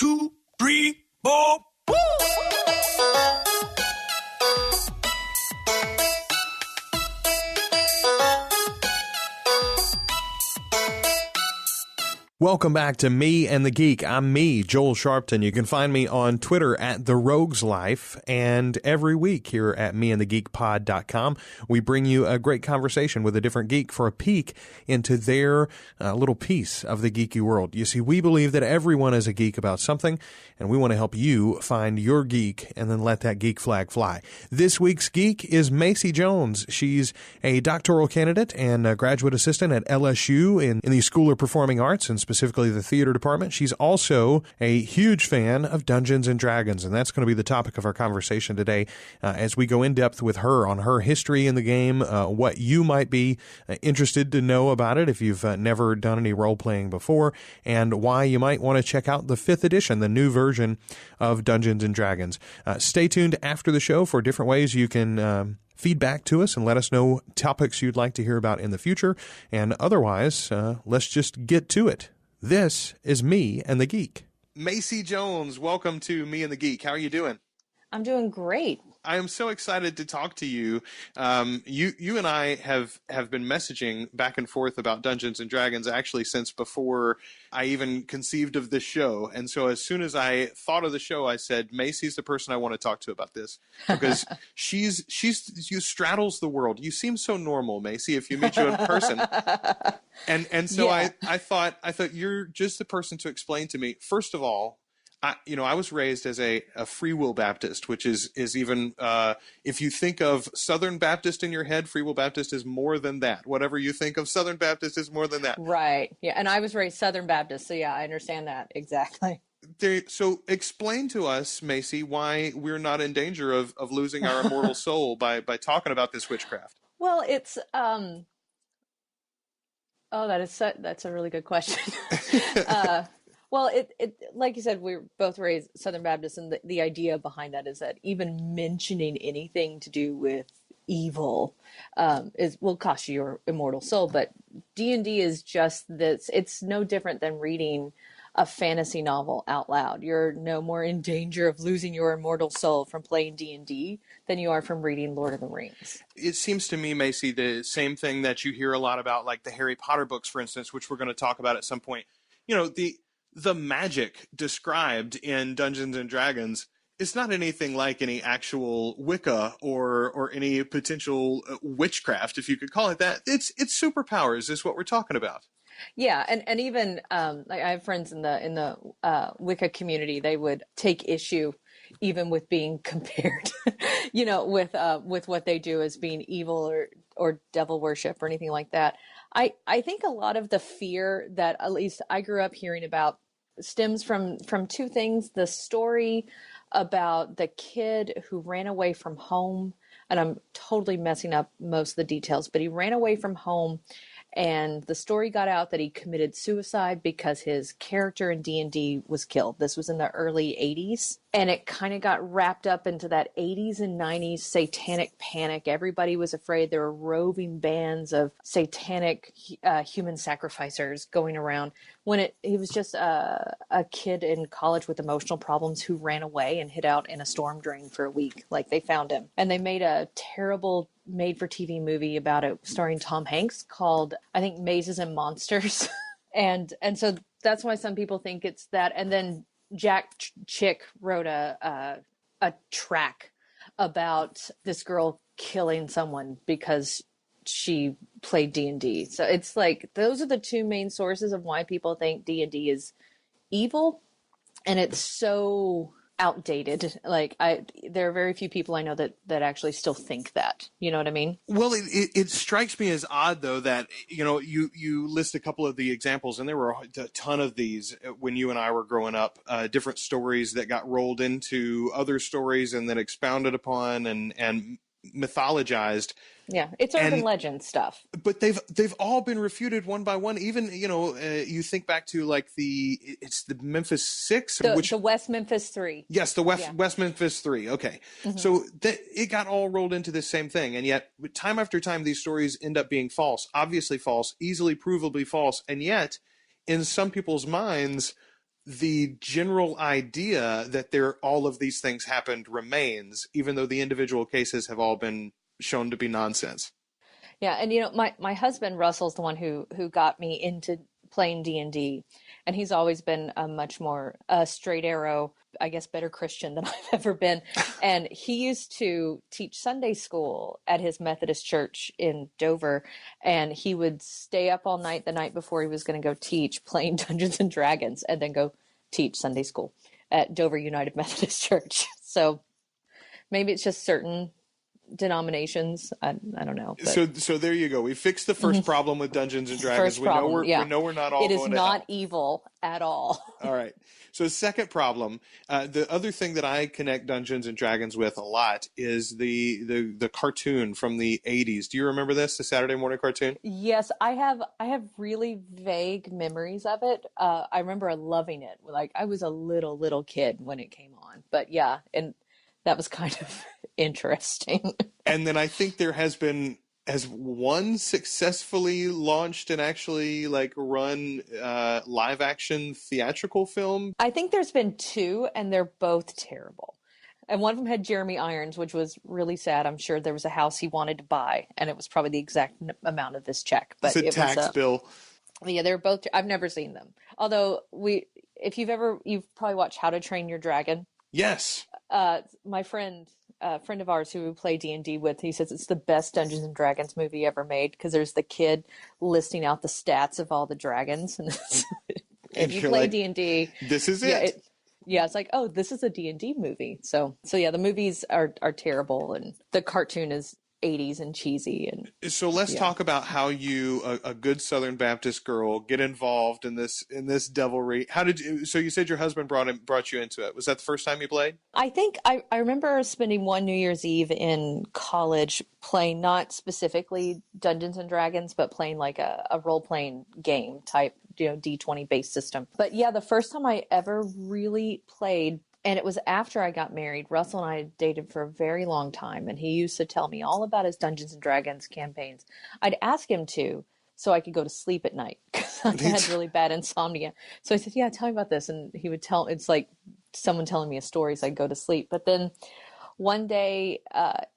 2, 3, 4. Woo! Welcome back to Me and the Geek. I'm me, Joel Sharpton. You can find me on Twitter at The Rogues Life, and every week here at meandthegeekpod.com, we bring you a great conversation with a different geek for a peek into their little piece of the geeky world. You see, we believe that everyone is a geek about something, and we want to help you find your geek and then let that geek flag fly. This week's geek is Macy Jones. She's a doctoral candidate and a graduate assistant at LSU in the School of Performing Arts, and specifically the theater department. She's also a huge fan of Dungeons and Dragons, and that's going to be the topic of our conversation today as we go in depth with her on her history in the game, what you might be interested to know about it if you've never done any role-playing before, and why you might want to check out the 5th edition, the new version of Dungeons and Dragons. Stay tuned after the show for different ways you can feedback to us and let us know topics you'd like to hear about in the future. And otherwise, let's just get to it. This is Me and the Geek. Macy Jones, welcome to Me and the Geek. How are you doing? I'm doing great. I am so excited to talk to you. You and I have been messaging back and forth about Dungeons and Dragons actually since before I even conceived of this show. And so as soon as I thought of the show, I said, Macy's the person I want to talk to about this, because she straddles the world. You seem so normal, Macy, if you meet you in person. And so yeah. I thought you're just the person to explain to me, first of all, I was raised as a Free Will Baptist, which is even, if you think of Southern Baptist in your head, Free Will Baptist is more than that. Whatever you think of Southern Baptist is more than that. Right. Yeah. And I was raised Southern Baptist. So yeah, I understand that. Exactly. So explain to us, Macy, why we're not in danger of losing our immortal soul by talking about this witchcraft. Well, it's, that's a really good question. Well, it like you said, we're both raised Southern Baptist, and the idea behind that is that even mentioning anything to do with evil will cost you your immortal soul. But D&D is just this. It's no different than reading a fantasy novel out loud. You're no more in danger of losing your immortal soul from playing D&D than you are from reading Lord of the Rings. It seems to me, Macy, the same thing that you hear a lot about, like the Harry Potter books, for instance, which we're going to talk about at some point. You know, the magic described in Dungeons and Dragons is not anything like any actual Wicca or any potential witchcraft, if you could call it that. It's superpowers is what we're talking about. Yeah, and even like I have friends in the Wicca community. They would take issue even with being compared, with what they do as being evil or devil worship or anything like that. I think a lot of the fear that at least I grew up hearing about stems from two things. The story about the kid who ran away from home, and I'm totally messing up most of the details, but he ran away from home, and the story got out that he committed suicide because his character in D&D was killed. This was in the early 80s. And it kind of got wrapped up into that 80s and 90s satanic panic. Everybody was afraid. There were roving bands of satanic human sacrificers going around. When he was just a kid in college with emotional problems who ran away and hid out in a storm drain for a week. Like, they found him. And they made a terrible made-for-TV movie about it starring Tom Hanks called, I think, Mazes and Monsters. and so that's why some people think it's that. And then Jack Chick wrote a track about this girl killing someone because she played D&D. So it's like, those are the two main sources of why people think D&D is evil. And it's so outdated. Like, there are very few people I know that actually still think that. You know what I mean? Well, it strikes me as odd, though, that, you list a couple of the examples, and there were a ton of these when you and I were growing up, different stories that got rolled into other stories and then expounded upon and mythologized. Yeah, it's urban legend stuff. But they've all been refuted one by one. Even, you think back to like it's the Memphis 6? The West Memphis 3. Yes, the West Memphis 3. Okay. Mm-hmm. So it got all rolled into this same thing. And yet, time after time, these stories end up being false, obviously false, easily provably false. And yet, in some people's minds, the general idea that all of these things happened remains, even though the individual cases have all been shown to be nonsense. Yeah, and my husband Russell's the one who got me into playing D&D, and he's always been a much more straight arrow, I guess, better Christian than I've ever been. And he used to teach Sunday school at his Methodist church in Dover, and he would stay up all night the night before he was going to go teach, playing Dungeons and Dragons, and then go teach Sunday school at Dover United Methodist Church. So maybe it's just certain denominations. I don't know. But. So there you go. We fixed the first problem with Dungeons and Dragons. First problem, we know we're not all. It is going to not hell. evil at all. All right. So second problem, the other thing that I connect Dungeons and Dragons with a lot is the cartoon from the 80s. Do you remember this, the Saturday morning cartoon? Yes, I have really vague memories of it. I remember loving it. Like I was a little kid when it came on. But yeah, and that was kind of interesting. And then I think there has one successfully launched and actually like run live action theatrical film. I think there's been two, and they're both terrible. And one of them had Jeremy Irons, which was really sad. I'm sure there was a house he wanted to buy, and it was probably the exact amount of this check. But it's a tax bill. Yeah, they're both. I've never seen them. Although if you've probably watched How to Train Your Dragon. Yes. My friend of ours who we play D&D with, he says it's the best Dungeons and Dragons movie ever made because there's the kid listing out the stats of all the dragons. And if you play like, D&D, this is it. Yeah, it's like, oh, this is a D&D movie. So yeah, the movies are terrible, and the cartoon is 80s and cheesy. And so let's talk about how you, a good Southern Baptist girl, get involved in this devilry. So you said your husband brought you into it. Was that the first time you played? I think I remember spending one New Year's Eve in college playing not specifically Dungeons and Dragons, but playing like a role-playing game type, D20 based system. But yeah, the first time I ever really played, and it was after I got married. Russell and I had dated for a very long time, and he used to tell me all about his Dungeons and Dragons campaigns. I'd ask him to so I could go to sleep at night because I had really bad insomnia. So I said, yeah, tell me about this. And he would tell, it's like someone telling me a story so I'd go to sleep. But then one day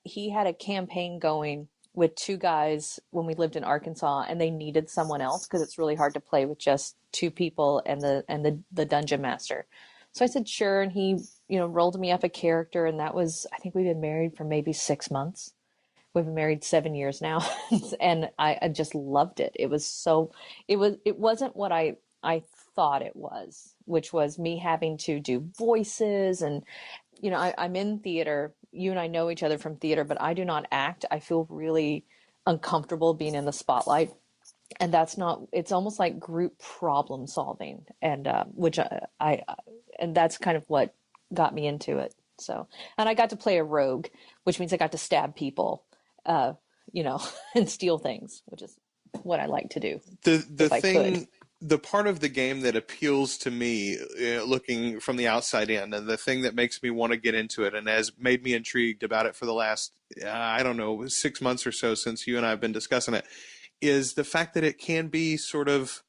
he had a campaign going with two guys when we lived in Arkansas, and they needed someone else because it's really hard to play with just two people and the dungeon master. So I said, sure. And he, rolled me up a character. And that was, I think we've been married for maybe 6 months. We've been married 7 years now. And I just loved it. It wasn't what I thought it was, which was me having to do voices. And, I'm in theater. You and I know each other from theater, but I do not act. I feel really uncomfortable being in the spotlight. And it's almost like group problem solving. And, which and that's kind of what got me into it. So, and I got to play a rogue, which means I got to stab people, and steal things, which is what I like to do. The part of the game that appeals to me, looking from the outside in, and the thing that makes me want to get into it and has made me intrigued about it for the last, 6 months or so since you and I have been discussing it, is the fact that it can be sort of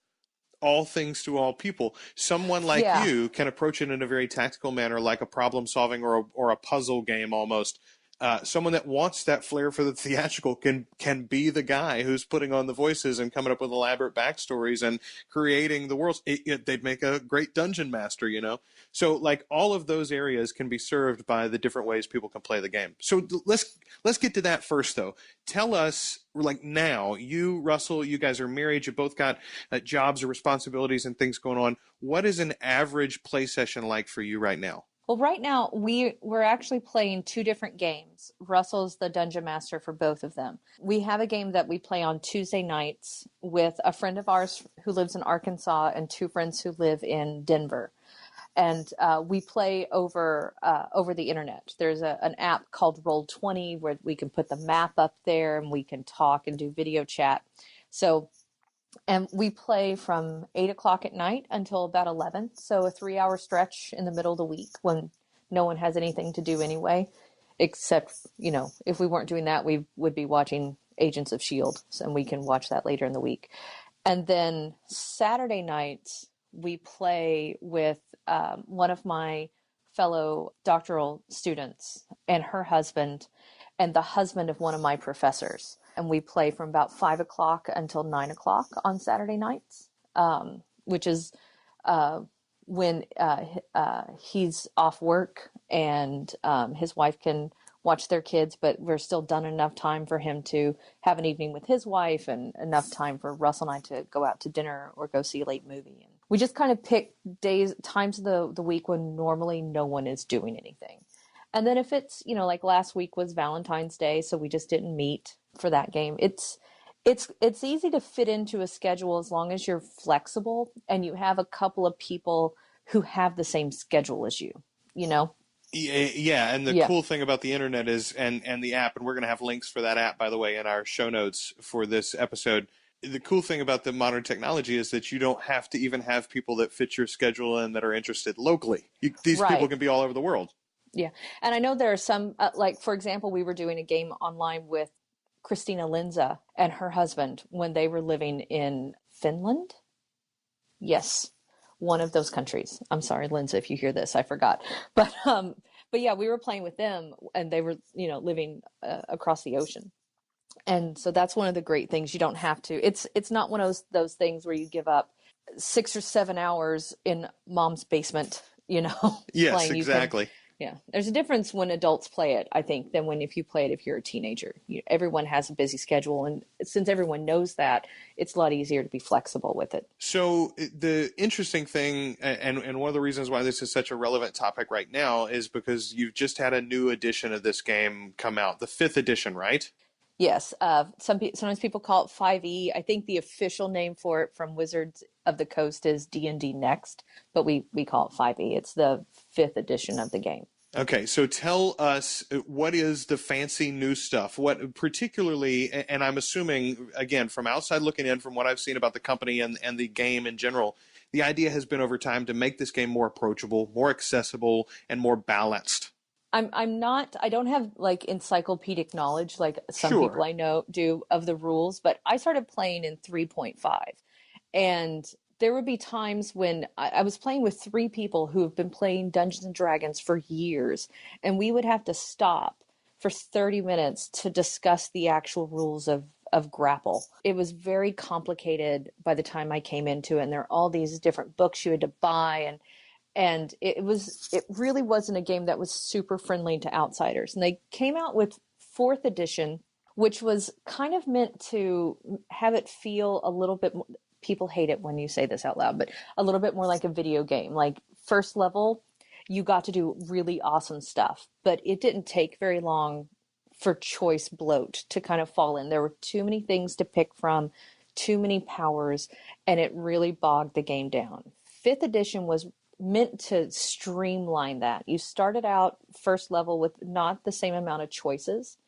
all things to all people. Someone like you can approach it in a very tactical manner, like a problem solving or a puzzle game almost. Someone that wants that flair for the theatrical can be the guy who's putting on the voices and coming up with elaborate backstories and creating the worlds. They'd make a great dungeon master, So like all of those areas can be served by the different ways people can play the game. So let's get to that first, though. Tell us, like now, you, Russell, you guys are married. You both got jobs or responsibilities and things going on. What is an average play session like for you right now? Well, right now we're actually playing two different games. Russell's the dungeon master for both of them. We have a game that we play on Tuesday nights with a friend of ours who lives in Arkansas and two friends who live in Denver. And we play over the internet. There's an app called Roll20 where we can put the map up there and we can talk and do video chat. And we play from 8 o'clock at night until about 11. So a 3-hour stretch in the middle of the week when no one has anything to do anyway, except, if we weren't doing that, we would be watching Agents of S.H.I.E.L.D. And we can watch that later in the week. And then Saturday nights, we play with one of my fellow doctoral students and her husband and the husband of one of my professors. And we play from about 5 o'clock until 9 o'clock on Saturday nights, which is when he's off work and his wife can watch their kids, but we're still done enough time for him to have an evening with his wife and enough time for Russell and I to go out to dinner or go see a late movie. And we just kind of pick times of the week when normally no one is doing anything. And then if it's, like last week was Valentine's Day, so we just didn't meet for that game. It's easy to fit into a schedule as long as you're flexible and you have a couple of people who have the same schedule as you, Yeah, and the cool thing about the internet is, and the app, and we're going to have links for that app, by the way, in our show notes for this episode. The cool thing about the modern technology is that you don't have to even have people that fit your schedule and that are interested locally. These people can be all over the world. Yeah, and I know there are some, like, for example, we were doing a game online with Christina Linza and her husband when they were living in Finland. Yes. One of those countries. I'm sorry, Lindsay, if you hear this, I forgot. But yeah, we were playing with them and they were, living across the ocean. And so that's one of the great things. You don't have to, it's not one of those things where you give up 6 or 7 hours in mom's basement, Yes, playing. exactly. Yeah. There's a difference when adults play it, I think, than if you play it if you're a teenager. Everyone has a busy schedule. And since everyone knows that, it's a lot easier to be flexible with it. So the interesting thing, and one of the reasons why this is such a relevant topic right now is because you've just had a new edition of this game come out, the 5th edition, right? Yes. Sometimes people call it 5e. I think the official name for it from Wizards of the Coast is D&D Next, but we call it 5e. It's the 5th edition of the game. Okay, so tell us, what is the fancy new stuff? What particularly, and I'm assuming, again, from outside looking in, from what I've seen about the company and the game in general, the idea has been over time to make this game more approachable, more accessible, and more balanced. I don't have like encyclopedic knowledge like some people I know do of the rules, but I started playing in 3.5 and there would be times when I was playing with 3 people who have been playing Dungeons and Dragons for years, and we would have to stop for 30 minutes to discuss the actual rules of grapple. It was very complicated by the time I came into it, and there are all these different books you had to buy, and it really wasn't a game that was super friendly to outsiders. And they came out with 4th edition, which was kind of meant to have it feel a little bit more, people hate it when you say this out loud, but a little bit more like a video game. Like first level, you got to do really awesome stuff, but it didn't take very long for choice bloat to kind of fall in. There were too many things to pick from, too many powers, and it really bogged the game down. 5th edition was meant to streamline that. You started out first level with not the same amount of choices.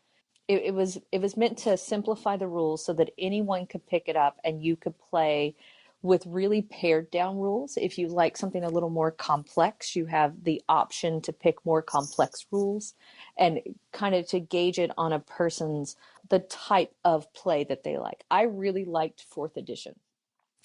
It was meant to simplify the rules so that anyone could pick it up and you could play with really pared down rules. If you like something a little more complex, you have the option to pick more complex rules and kind of to gauge it on a person's, the type of play that they like. I really liked 4th edition.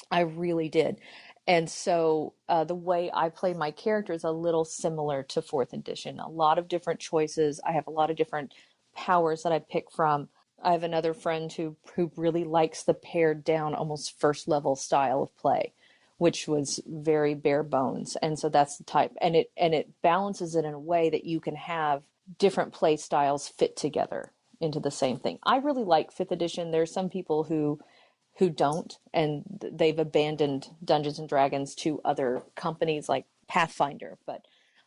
I really did. And so the way I play my character is a little similar to 4th edition. A lot of different choices. I have a lot of different powers that I pick from. I have another friend who really likes the pared down, almost first level style of play, which was very bare bones. And so that's the type, and it balances it in a way that you can have different play styles fit together into the same thing. I really like 5th edition. There's some people who don't, and they've abandoned Dungeons and Dragons to other companies like Pathfinder, but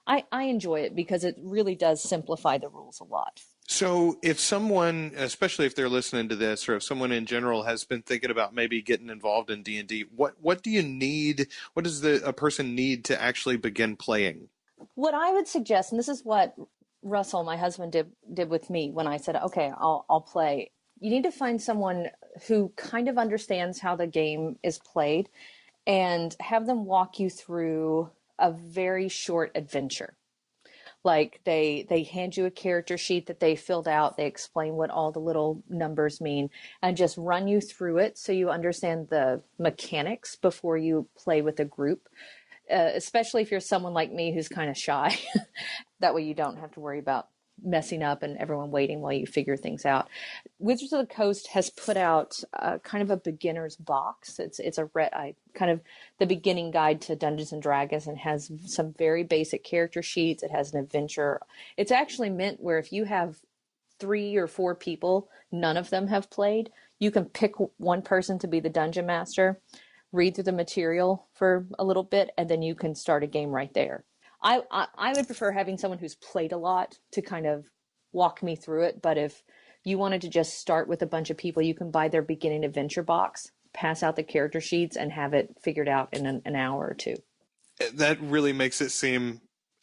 I enjoy it because it really does simplify the rules a lot. So if someone, especially if they're listening to this, or if someone in general has been thinking about maybe getting involved in D&D, what do you need? What does a person need to actually begin playing? What I would suggest, and this is what Russell, my husband, did with me when I said, okay, I'll play. You need to find someone who kind of understands how the game is played and have them walk you through a very short adventure. Like they hand you a character sheet that they filled out. They explain what all the little numbers mean and just run you through it so you understand the mechanics before you play with a group. especially if you're someone like me who's kind of shy. That way you don't have to worry about messing up and everyone waiting while you figure things out. Wizards of the Coast has put out kind of a beginner's box. It's a kind of the beginning guide to Dungeons and Dragons, and has some very basic character sheets. It has an adventure. It's actually meant where if you have 3 or 4 people, none of them have played, you can pick one person to be the dungeon master, read through the material for a little bit, and then you can start a game right there. I would prefer having someone who's played a lot to kind of walk me through it. But if you wanted to just start with a bunch of people, you can buy their beginning adventure box, pass out the character sheets, and have it figured out in an hour or 2. That really makes it seem,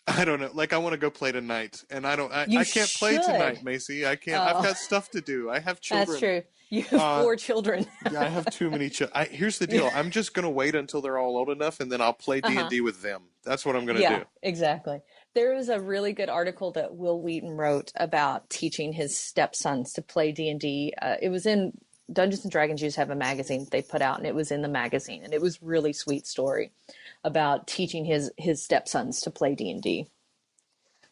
I don't know, like I want to go play tonight, and I can't play tonight, Macy. I can't. I've got stuff to do. I have children. That's true. You have 4 children. Yeah, I have too many children. Here's the deal. I'm just going to wait until they're all old enough, and then I'll play D&D with them. That's what I'm going to do. Yeah, exactly. There was a really good article that Will Wheaton wrote about teaching his stepsons to play D&D. It was in Dungeons & Dragons used to have a magazine that they put out, and it was in the magazine. And it was really sweet story about teaching his stepsons to play D&D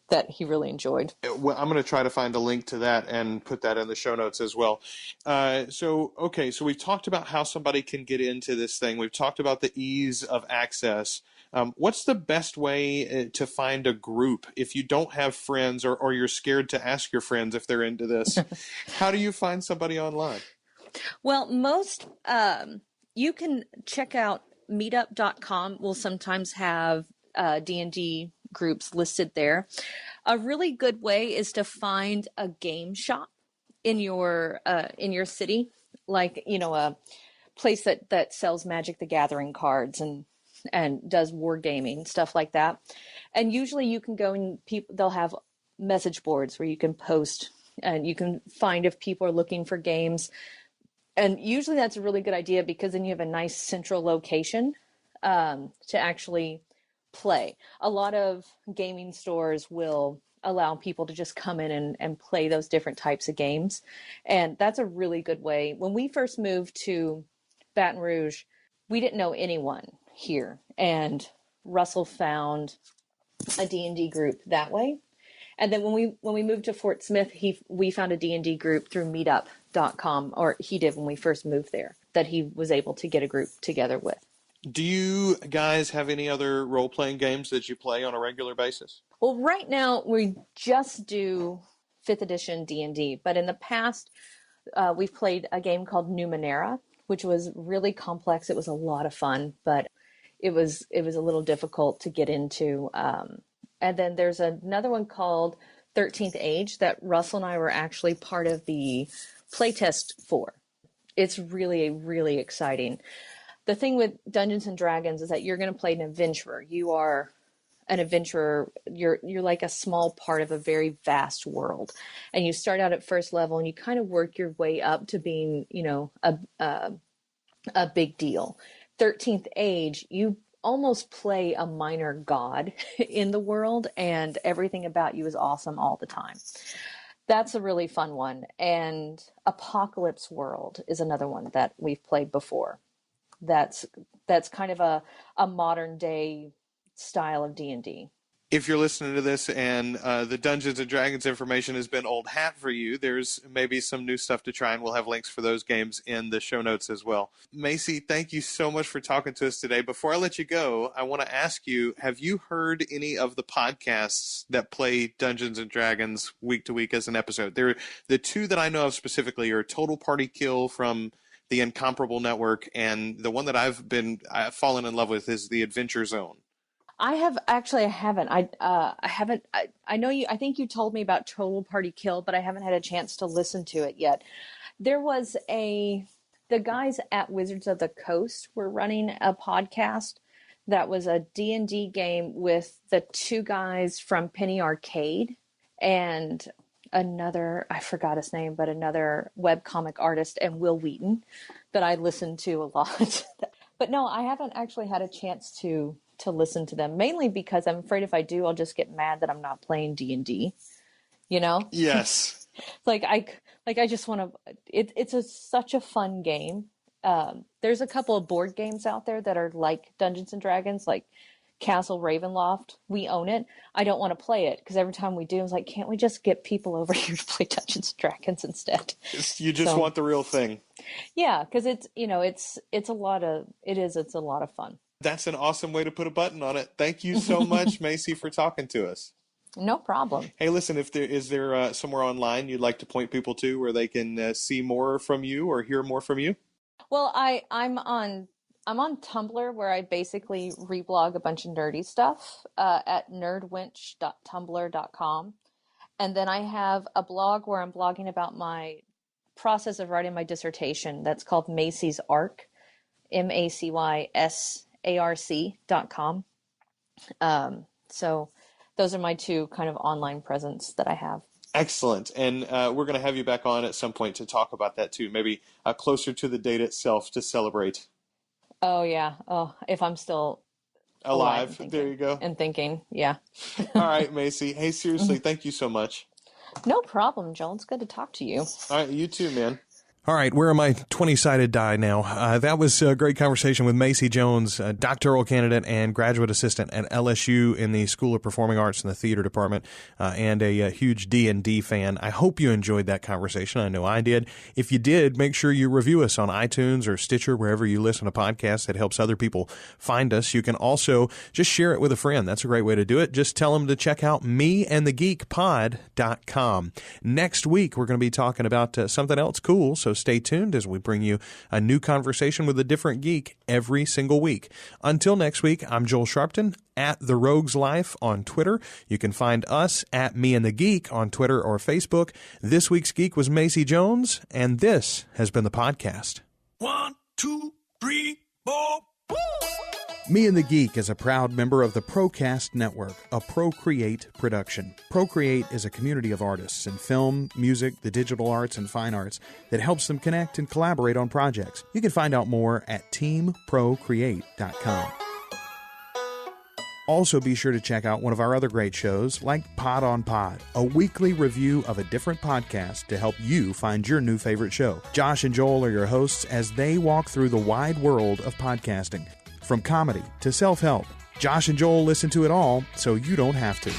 that he really enjoyed. Well, I'm going to try to find a link to that and put that in the show notes as well. So we've talked about how somebody can get into this thing. We've talked about the ease of access. What's the best way to find a group if you don't have friends or you're scared to ask your friends if they're into this? How do you find somebody online? Well, you can check out meetup.com. Will sometimes have D&D groups listed there. A really good way is to find a game shop in your city, like, a place that sells Magic the Gathering cards and does wargaming, stuff like that. And usually you can go and they'll have message boards where you can post and you can find if people are looking for games. And usually that's a really good idea because then you have a nice central location to actually play. A lot of gaming stores will allow people to just come in and play those different types of games. And that's a really good way. When we first moved to Baton Rouge, we didn't know anyone here. And Russell found a D&D group that way. And then when we moved to Fort Smith, we found a D&D group through meetup.com, or he did when we first moved there, that he was able to get a group together with. Do you guys have any other role-playing games that you play on a regular basis? Well, right now we just do 5th edition D&D, but in the past we've played a game called Numenera, which was really complex. It was a lot of fun, but it was a little difficult to get into. And then there's another one called 13th Age that Russell and I were actually part of the playtest for. It's really, really exciting. The thing with Dungeons and Dragons is that you're going to play an adventurer. You are an adventurer. You're like a small part of a very vast world, and you start out at first level, and you kind of work your way up to being, a big deal. 13th Age, you almost play a minor god in the world, and everything about you is awesome all the time. That's a really fun one. And Apocalypse World is another one that we've played before. That's kind of a modern day style of D&D. If you're listening to this and the Dungeons and Dragons information has been old hat for you, there's maybe some new stuff to try, and we'll have links for those games in the show notes as well. Macy, thank you so much for talking to us today. Before I let you go, I want to ask you, have you heard any of the podcasts that play Dungeons and Dragons week to week as an episode? The 2 that I know of specifically are Total Party Kill from the Incomparable Network, and the one that I've fallen in love with is the Adventure Zone. I haven't. I know you. I think you told me about Total Party Kill, but I haven't had a chance to listen to it yet. There was the guys at Wizards of the Coast were running a podcast that was a D&D game with the 2 guys from Penny Arcade and another, I forgot his name, but another webcomic artist, and Will Wheaton, that I listened to a lot. But no, I haven't actually had a chance to listen to them, mainly because I'm afraid if I do, I'll just get mad that I'm not playing D&D, Yes. I just want to, it's such a fun game. There's a couple of board games out there that are like Dungeons and Dragons, like Castle Ravenloft. We own it. I don't want to play it because every time we do, I was like, can't we just get people over here to play Dungeons and Dragons instead? You just want the real thing. Yeah, because it's a lot of fun. That's an awesome way to put a button on it. Thank you so much, Macy, for talking to us. No problem. Hey, listen, is there somewhere online you'd like to point people to where they can see more from you or hear more from you? Well, I'm on Tumblr, where I basically reblog a bunch of nerdy stuff at nerdwinch.tumblr.com. And then I have a blog where I'm blogging about my process of writing my dissertation. That's called Macy's Arc, MacySarc.com. So those are my two kind of online presence that I have. Excellent. And we're going to have you back on at some point to talk about that too, maybe closer to the date itself to celebrate. Oh, yeah. Oh, if I'm still alive. There you go. And thinking, yeah. All right, Macy. Hey, seriously, thank you so much. No problem, Joel. It's good to talk to you. All right, you too, man. All right, where are my 20-sided die now? That was a great conversation with Macy Jones, a doctoral candidate and graduate assistant at LSU in the School of Performing Arts in the theater department, and a huge D&D fan. I hope you enjoyed that conversation. I know I did. If you did, make sure you review us on iTunes or Stitcher, wherever you listen to podcasts. That helps other people find us. You can also just share it with a friend. That's a great way to do it. Just tell them to check out meandthegeekpod.com. Next week, we're going to be talking about something else cool, so stay tuned as we bring you a new conversation with a different geek every single week. Until next week, I'm Joel Sharpton at The Rogues Life on Twitter. You can find us at Me and the Geek on Twitter or Facebook. This week's geek was Macy Jones, and this has been the podcast. 1, 2, 3, 4. Woo! Me and the Geek is a proud member of the Procast Network, a Procreate production. Procreate is a community of artists in film, music, the digital arts, and fine arts that helps them connect and collaborate on projects. You can find out more at teamprocreate.com. Also, be sure to check out one of our other great shows like Pod on Pod, a weekly review of a different podcast to help you find your new favorite show. Josh and Joel are your hosts as they walk through the wide world of podcasting. From comedy to self-help, Josh and Joel listen to it all so you don't have to.